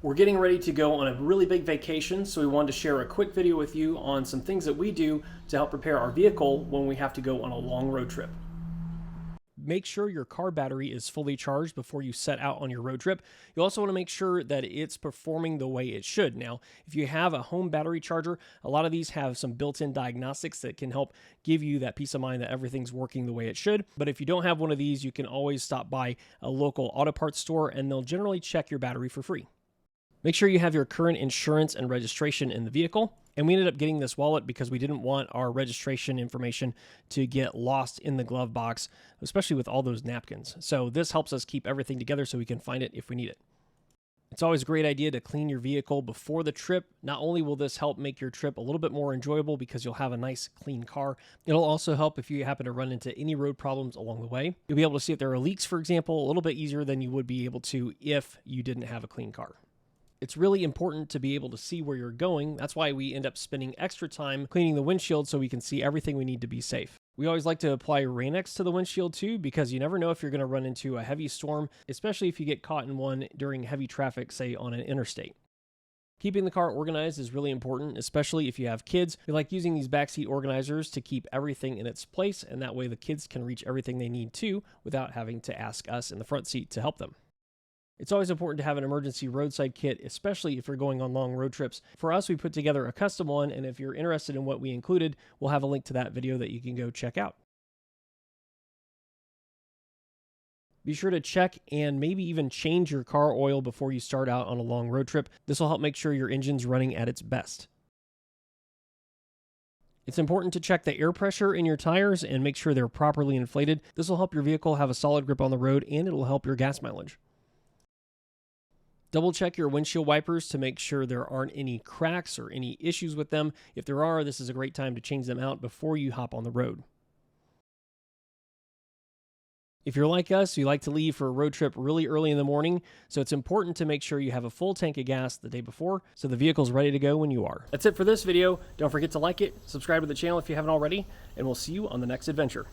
We're getting ready to go on a really big vacation, so we wanted to share a quick video with you on some things that we do to help prepare our vehicle when we have to go on a long road trip. Make sure your car battery is fully charged before you set out on your road trip. You also want to make sure that it's performing the way it should. Now, if you have a home battery charger, a lot of these have some built-in diagnostics that can help give you that peace of mind that everything's working the way it should. But if you don't have one of these, you can always stop by a local auto parts store and they'll generally check your battery for free. Make sure you have your current insurance and registration in the vehicle. And we ended up getting this wallet because we didn't want our registration information to get lost in the glove box, especially with all those napkins. So this helps us keep everything together so we can find it if we need it. It's always a great idea to clean your vehicle before the trip. Not only will this help make your trip a little bit more enjoyable because you'll have a nice clean car, it'll also help if you happen to run into any road problems along the way. You'll be able to see if there are leaks, for example, a little bit easier than you would be able to if you didn't have a clean car. It's really important to be able to see where you're going. That's why we end up spending extra time cleaning the windshield so we can see everything we need to be safe. We always like to apply Rain-X to the windshield too, because you never know if you're going to run into a heavy storm, especially if you get caught in one during heavy traffic, say on an interstate. Keeping the car organized is really important, especially if you have kids. We like using these backseat organizers to keep everything in its place, and that way the kids can reach everything they need to without having to ask us in the front seat to help them. It's always important to have an emergency roadside kit, especially if you're going on long road trips. For us, we put together a custom one, and if you're interested in what we included, we'll have a link to that video that you can go check out. Be sure to check and maybe even change your car oil before you start out on a long road trip. This will help make sure your engine's running at its best. It's important to check the air pressure in your tires and make sure they're properly inflated. This will help your vehicle have a solid grip on the road, and it'll help your gas mileage. Double check your windshield wipers to make sure there aren't any cracks or any issues with them. If there are, this is a great time to change them out before you hop on the road. If you're like us, you like to leave for a road trip really early in the morning, so it's important to make sure you have a full tank of gas the day before so the vehicle's ready to go when you are. That's it for this video. Don't forget to like it, subscribe to the channel if you haven't already, and we'll see you on the next adventure.